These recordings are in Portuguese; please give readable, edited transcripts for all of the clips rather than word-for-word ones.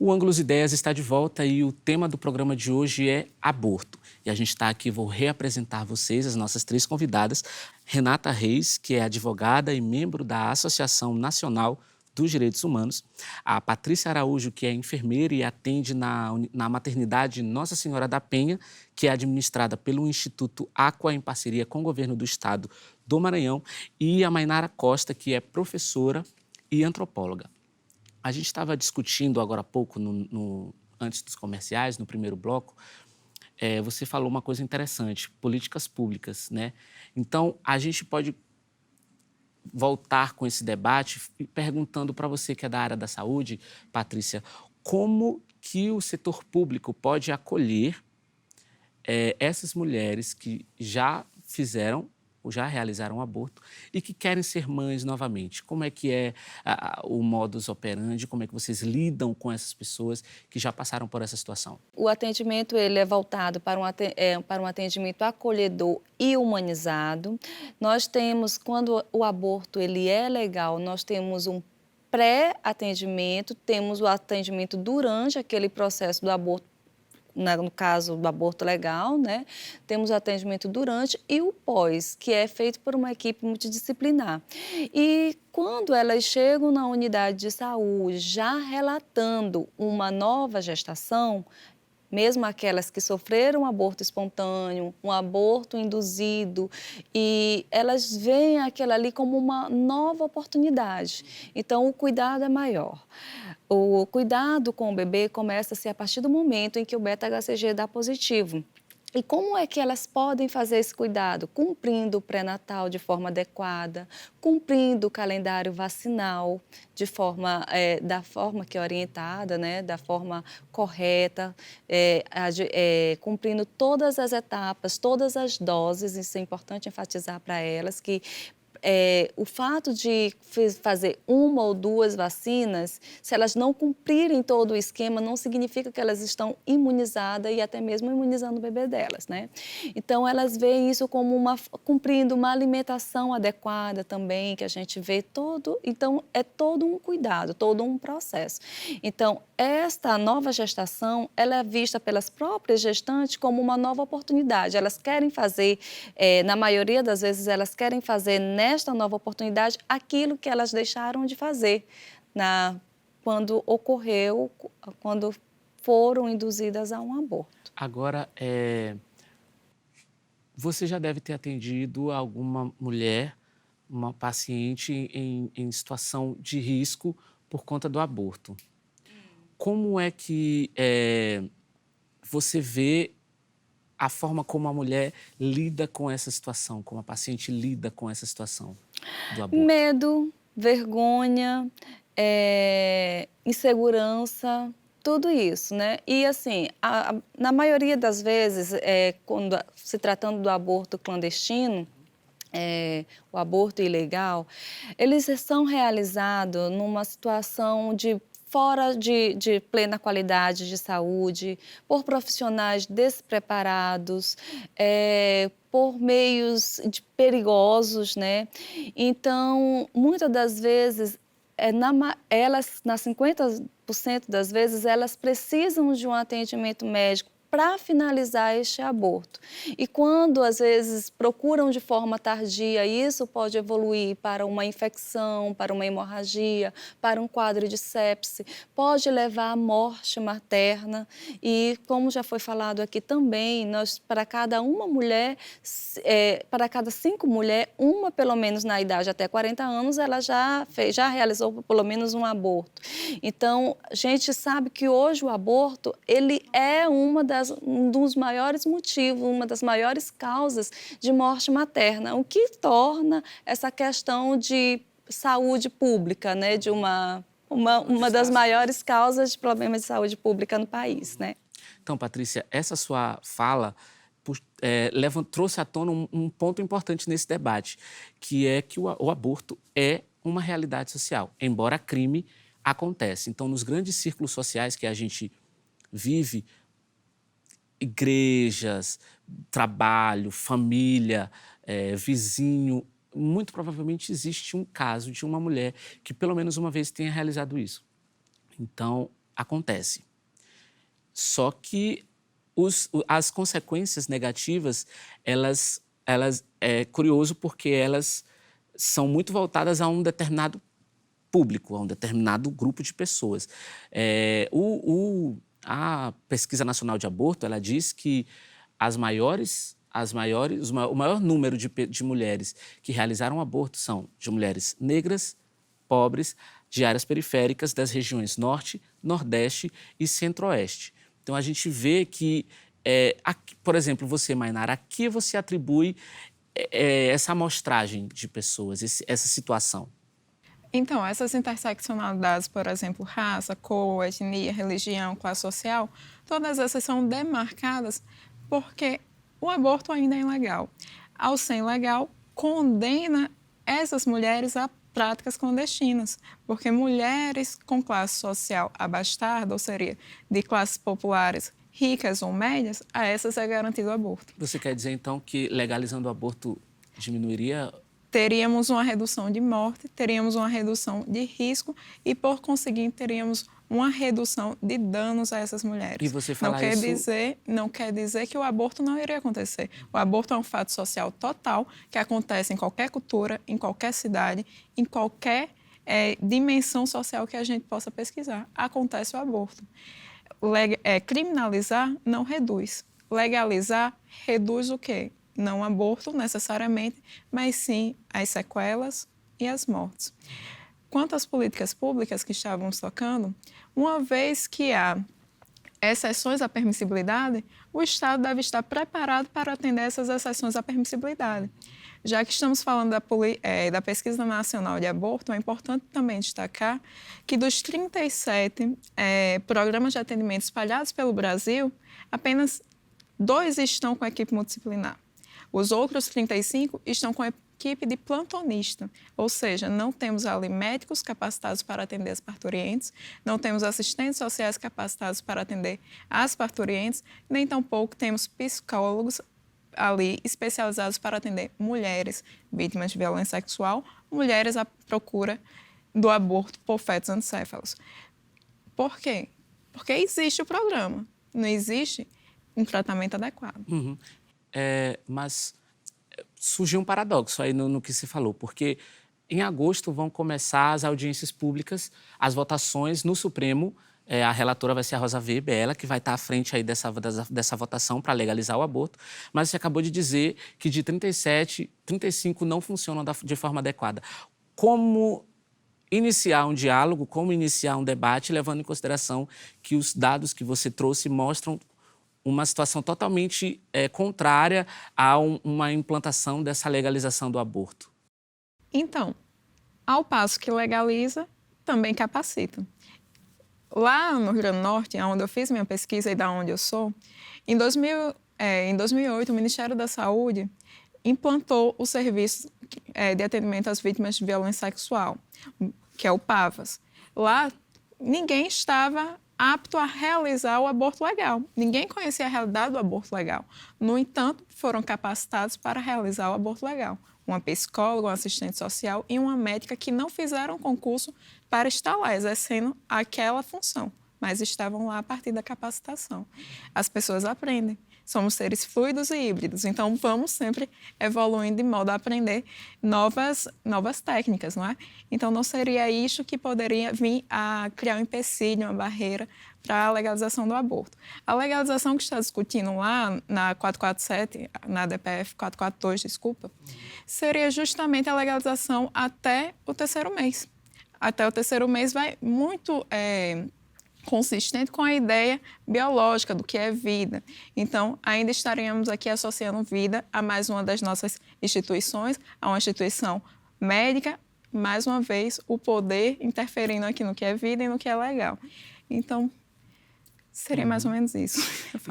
O Ângulos Ideias está de volta e o tema do programa de hoje é aborto. E a gente está aqui, vou reapresentar a vocês as nossas três convidadas. Renata Reis, que é advogada e membro da Associação Nacional dos Direitos Humanos. A Patrícia Araújo, que é enfermeira e atende na maternidade Nossa Senhora da Penha, que é administrada pelo Instituto Aqua, em parceria com o governo do estado do Maranhão. E a Mainara Costa, que é professora e antropóloga. A gente estava discutindo agora há pouco, antes dos comerciais, no primeiro bloco, você falou uma coisa interessante, políticas públicas, né? Então, a gente pode voltar com esse debate perguntando para você que é da área da saúde, Patrícia, como que o setor público pode acolher essas mulheres que já fizeram ou já realizaram aborto e que querem ser mães novamente. Como é que é o modus operandi, como é que vocês lidam com essas pessoas que já passaram por essa situação? O atendimento ele é voltado para um atendimento acolhedor e humanizado. Nós temos, quando o aborto ele é legal, nós temos um pré-atendimento, temos o atendimento durante aquele processo do aborto, no caso do aborto legal, né? Temos o atendimento durante e o pós, que é feito por uma equipe multidisciplinar. E quando elas chegam na unidade de saúde, já relatando uma nova gestação, mesmo aquelas que sofreram um aborto espontâneo, um aborto induzido, e elas veem aquilo ali como uma nova oportunidade. Então, o cuidado é maior. O cuidado com o bebê começa-se a partir do momento em que o beta-HCG dá positivo. E como é que elas podem fazer esse cuidado? Cumprindo o pré-natal de forma adequada, cumprindo o calendário vacinal da forma que é orientada, né? Da forma correta, cumprindo todas as etapas, todas as doses. Isso é importante enfatizar para elas que o fato de fazer uma ou duas vacinas, se elas não cumprirem todo o esquema, não significa que elas estão imunizadas e até mesmo imunizando o bebê delas, né? Então, elas veem isso como cumprindo uma alimentação adequada também, que a gente vê todo. Então, é todo um cuidado, todo um processo. Então, esta nova gestação, ela é vista pelas próprias gestantes como uma nova oportunidade. Elas querem fazer, na maioria das vezes, elas querem fazer nesta nova oportunidade aquilo que elas deixaram de fazer quando foram induzidas a um aborto. Agora, você já deve ter atendido alguma mulher, uma paciente em situação de risco por conta do aborto. Como é que você vê a forma como a mulher lida com essa situação, como a paciente lida com essa situação do aborto? Medo, vergonha, insegurança, tudo isso, né? E assim, na maioria das vezes, quando se tratando do aborto clandestino, o aborto ilegal, eles são realizados numa situação fora de plena qualidade de saúde, por profissionais despreparados, por meios perigosos, né? Então, muitas das vezes, nas 50% das vezes, elas precisam de um atendimento médico para finalizar este aborto. E quando, às vezes, procuram de forma tardia, isso pode evoluir para uma infecção, para uma hemorragia, para um quadro de sepse, pode levar à morte materna. E, como já foi falado aqui também, para cada 5 mulheres, uma, pelo menos na idade até 40 anos, ela já realizou pelo menos um aborto. Então, a gente sabe que hoje o aborto, ele é um dos maiores motivos, uma das maiores causas de morte materna, o que torna essa questão de saúde pública, né, de uma das maiores causas de problemas de saúde pública no país, né? Então, Patrícia, essa sua fala trouxe à tona um ponto importante nesse debate, que é que o aborto é uma realidade social, embora crime acontece. Então, nos grandes círculos sociais que a gente vive, igrejas, trabalho, família, vizinho, muito provavelmente existe um caso de uma mulher que pelo menos uma vez tenha realizado isso. Então, acontece. Só que as consequências negativas, é curioso porque elas são muito voltadas a um determinado público, a um determinado grupo de pessoas. A Pesquisa Nacional de Aborto, ela diz que o maior número de mulheres que realizaram aborto são de mulheres negras, pobres, de áreas periféricas das regiões Norte, Nordeste e Centro-Oeste. Então, a gente vê que, aqui, por exemplo, você, Mainara, a que você atribui essa amostragem de pessoas, essa situação? Então, essas interseccionalidades, por exemplo, raça, cor, etnia, religião, classe social, todas essas são demarcadas porque o aborto ainda é ilegal. Ao ser ilegal, condena essas mulheres a práticas clandestinas, porque mulheres com classe social abastada, ou seria de classes populares ricas ou médias, a essas é garantido o aborto. Você quer dizer, então, que legalizando o aborto diminuiria? Teríamos uma redução de morte, teríamos uma redução de risco e, por conseguinte, teríamos uma redução de danos a essas mulheres. E você falar não quer dizer que o aborto não iria acontecer. O aborto é um fato social total que acontece em qualquer cultura, em qualquer cidade, em qualquer dimensão social que a gente possa pesquisar. Acontece o aborto. Criminalizar não reduz. Legalizar reduz o quê? Não o aborto necessariamente, mas sim as sequelas e as mortes. Quanto às políticas públicas que estávamos tocando, uma vez que há exceções à permissibilidade, o Estado deve estar preparado para atender essas exceções à permissibilidade. Já que estamos falando da Pesquisa Nacional de Aborto, é importante também destacar que dos 37 programas de atendimento espalhados pelo Brasil, apenas 2 estão com equipe multidisciplinar. Os outros 35 estão com equipe de plantonista, ou seja, não temos ali médicos capacitados para atender as parturientes, não temos assistentes sociais capacitados para atender as parturientes, nem tampouco temos psicólogos ali especializados para atender mulheres vítimas de violência sexual, mulheres à procura do aborto por fetos ancéfalos. Por quê? Porque existe o programa, não existe um tratamento adequado. Uhum. Mas surgiu um paradoxo aí no que se falou, porque em agosto vão começar as audiências públicas, as votações no Supremo. A relatora vai ser a Rosa Weber, ela que vai estar à frente aí dessa votação para legalizar o aborto. Mas você acabou de dizer que de 37, 35 não funcionam de forma adequada. Como iniciar um diálogo, como iniciar um debate, levando em consideração que os dados que você trouxe mostram uma situação totalmente contrária a uma implantação dessa legalização do aborto? Então, ao passo que legaliza, também capacita. Lá no Rio Grande do Norte, onde eu fiz minha pesquisa e da onde eu sou, em 2008, o Ministério da Saúde implantou o serviço de atendimento às vítimas de violência sexual, que é o PAVAS. Lá, ninguém estava apto a realizar o aborto legal. Ninguém conhecia a realidade do aborto legal. No entanto, foram capacitados para realizar o aborto legal. Uma psicóloga, um assistente social e uma médica que não fizeram concurso para estar lá exercendo aquela função, mas estavam lá a partir da capacitação. As pessoas aprendem. Somos seres fluidos e híbridos, então vamos sempre evoluindo de modo a aprender novas técnicas, não é? Então não seria isso que poderia vir a criar um empecilho, uma barreira para a legalização do aborto. A legalização que está discutindo lá na 447, na DPF 442, desculpa, seria justamente a legalização até o 3º mês. Até o 3º mês vai muito consistente com a ideia biológica do que é vida. Então, ainda estaríamos aqui associando vida a mais uma das nossas instituições, a uma instituição médica, mais uma vez, o poder interferindo aqui no que é vida e no que é legal. Então, seria mais ou menos isso.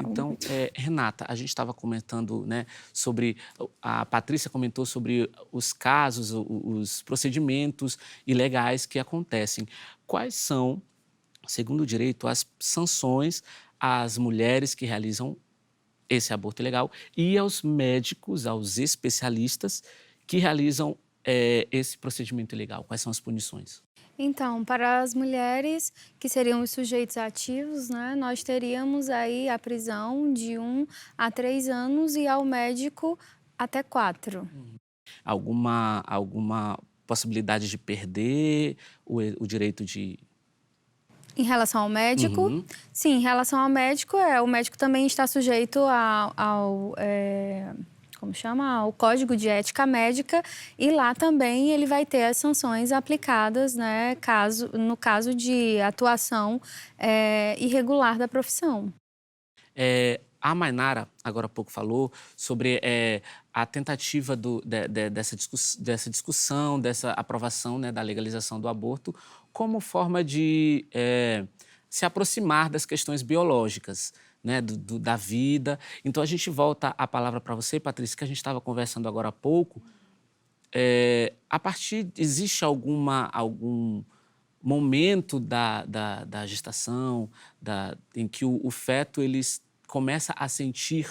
Então, Renata, a gente estava comentando, né, sobre... A Patrícia comentou sobre os casos, os procedimentos ilegais que acontecem. Quais são, segundo o direito, as sanções às mulheres que realizam esse aborto ilegal e aos médicos, aos especialistas que realizam esse procedimento ilegal? Quais são as punições? Então, para as mulheres que seriam os sujeitos ativos, né, nós teríamos aí a prisão de 1 a 3 anos e ao médico até 4. Alguma possibilidade de perder o direito de... Em relação ao médico, Uhum. sim, em relação ao médico, o médico também está sujeito como chama? Ao Código de Ética Médica, e lá também ele vai ter as sanções aplicadas, né, no caso de atuação irregular da profissão. A Mainara, agora há pouco, falou sobre a tentativa dessa discussão, dessa aprovação, né, da legalização do aborto como forma de se aproximar das questões biológicas, né, da vida. Então, a gente volta a palavra para você, Patrícia, que a gente estava conversando agora há pouco. Existe algum momento da gestação em que o feto ele começa a sentir,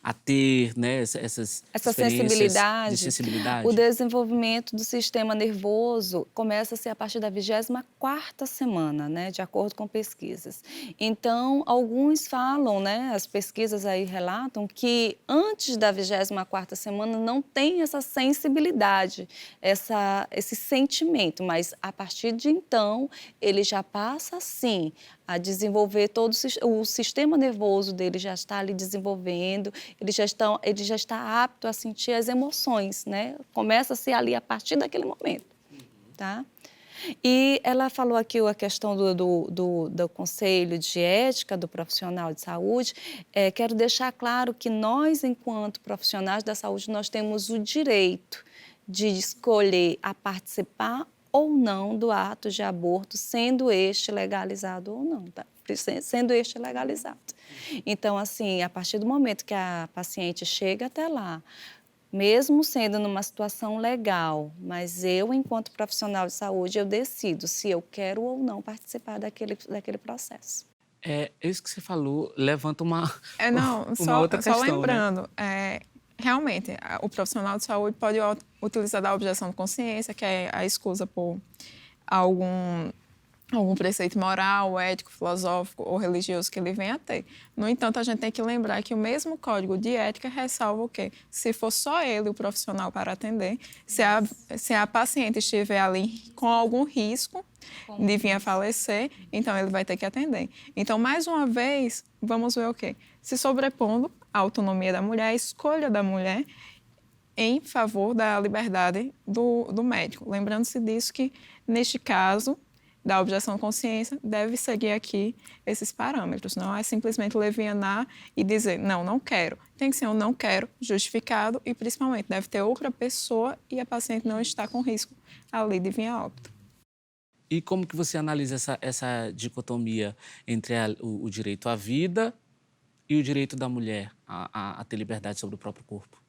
a ter, né, essas Essa experiências sensibilidade, de sensibilidade? o desenvolvimento do sistema nervoso começa a ser a partir da 24ª semana, né, de acordo com pesquisas. Então, alguns falam, né, as pesquisas aí relatam que antes da 24ª semana não tem essa sensibilidade, esse sentimento, mas a partir de então ele já passa, sim, a desenvolver todo o sistema nervoso dele já está ali desenvolvendo, ele já está apto a sentir as emoções, né? Começa a ser ali a partir daquele momento, tá? E ela falou aqui a questão do conselho de ética do profissional de saúde. Quero deixar claro que nós, enquanto profissionais da saúde, nós temos o direito de escolher a participar ou não do ato de aborto, sendo este legalizado ou não, tá? Sendo este legalizado. Então, assim, a partir do momento que a paciente chega até lá, mesmo sendo numa situação legal, mas eu, enquanto profissional de saúde, eu decido se eu quero ou não participar daquele processo. Isso que você falou levanta uma Só outra questão, né? lembrando, realmente, o profissional de saúde pode utilizar da objeção de consciência, que é a escusa por algum preceito moral, ético, filosófico ou religioso que ele venha a ter. No entanto, a gente tem que lembrar que o mesmo código de ética ressalva o quê? Se for só ele, o profissional, para atender, se a paciente estiver ali com algum risco de vir a falecer, então ele vai ter que atender. Então, mais uma vez, vamos ver o quê? Se sobrepondo à autonomia da mulher, à escolha da mulher, em favor da liberdade do médico. Lembrando-se disso que, neste caso, da objeção de consciência, deve seguir aqui esses parâmetros. Não é simplesmente levianar e dizer, não quero. Tem que ser um não quero justificado e, principalmente, deve ter outra pessoa e a paciente não está com risco ali de vir a óbito. E como que você analisa essa dicotomia entre o direito à vida e o direito da mulher a ter liberdade sobre o próprio corpo?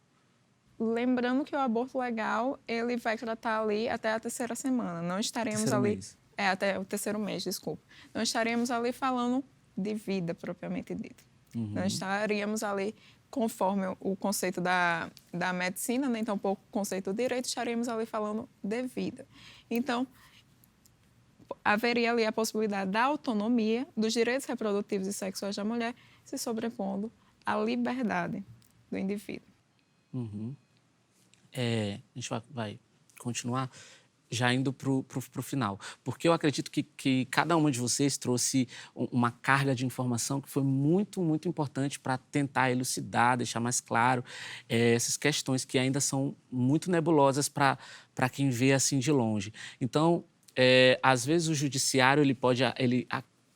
Lembrando que o aborto legal, ele vai tratar ali até a 3ª semana. Não estaremos Terceiro ali... mês. Até o 3º mês, desculpa. Não estaremos ali falando de vida propriamente dita. Uhum. Não estaríamos ali conforme o conceito da medicina, nem tampouco o conceito do direito, estaríamos ali falando de vida. Então, haveria ali a possibilidade da autonomia dos direitos reprodutivos e sexuais da mulher se sobrepondo à liberdade do indivíduo. Uhum. A gente vai continuar já indo para o final, porque eu acredito que cada uma de vocês trouxe uma carga de informação que foi muito, muito importante para tentar elucidar, deixar mais claro essas questões que ainda são muito nebulosas para quem vê assim de longe. Então, às vezes o judiciário ele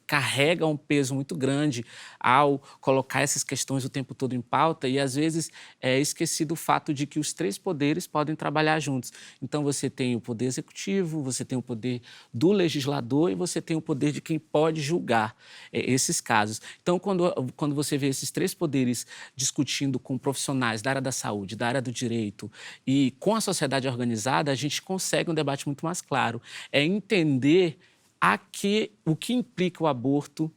carrega um peso muito grande ao colocar essas questões o tempo todo em pauta e, às vezes, é esquecido o fato de que os 3 poderes podem trabalhar juntos. Então, você tem o poder executivo, você tem o poder do legislador e você tem o poder de quem pode julgar esses casos. Então, quando você vê esses 3 poderes discutindo com profissionais da área da saúde, da área do direito e com a sociedade organizada, a gente consegue um debate muito mais claro. É entender o que implica o aborto,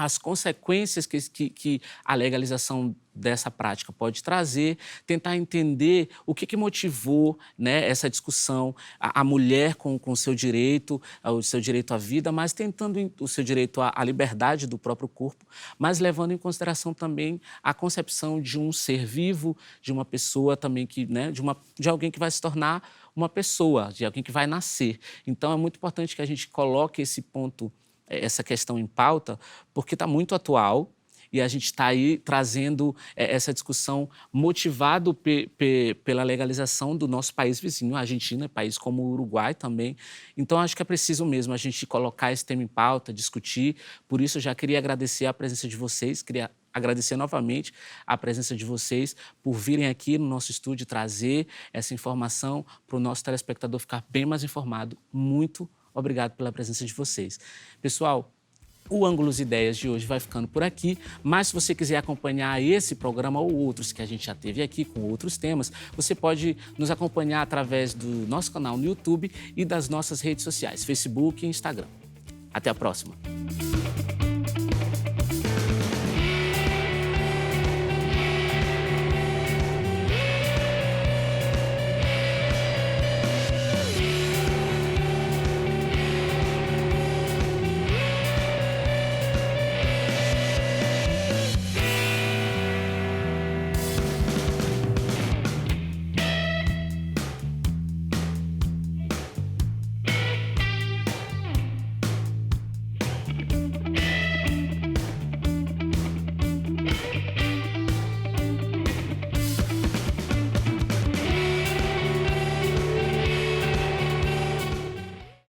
as consequências que a legalização dessa prática pode trazer, tentar entender o que motivou, né, essa discussão, a mulher com o seu direito à vida, mas tentando o seu direito à liberdade do próprio corpo, mas levando em consideração também a concepção de um ser vivo, de uma pessoa também que, né, de alguém que vai se tornar uma pessoa, de alguém que vai nascer. Então é muito importante que a gente coloque esse ponto, essa questão em pauta, porque está muito atual e a gente está aí trazendo essa discussão motivado pela legalização do nosso país vizinho, a Argentina, país como o Uruguai também. Então, acho que é preciso mesmo a gente colocar esse tema em pauta, discutir. Por isso, eu já queria agradecer a presença de vocês, queria agradecer novamente a presença de vocês por virem aqui no nosso estúdio trazer essa informação para o nosso telespectador ficar bem mais informado. Muito obrigado pela presença de vocês. Pessoal, o Ângulos Ideias de hoje vai ficando por aqui, mas se você quiser acompanhar esse programa ou outros que a gente já teve aqui com outros temas, você pode nos acompanhar através do nosso canal no YouTube e das nossas redes sociais, Facebook e Instagram. Até a próxima!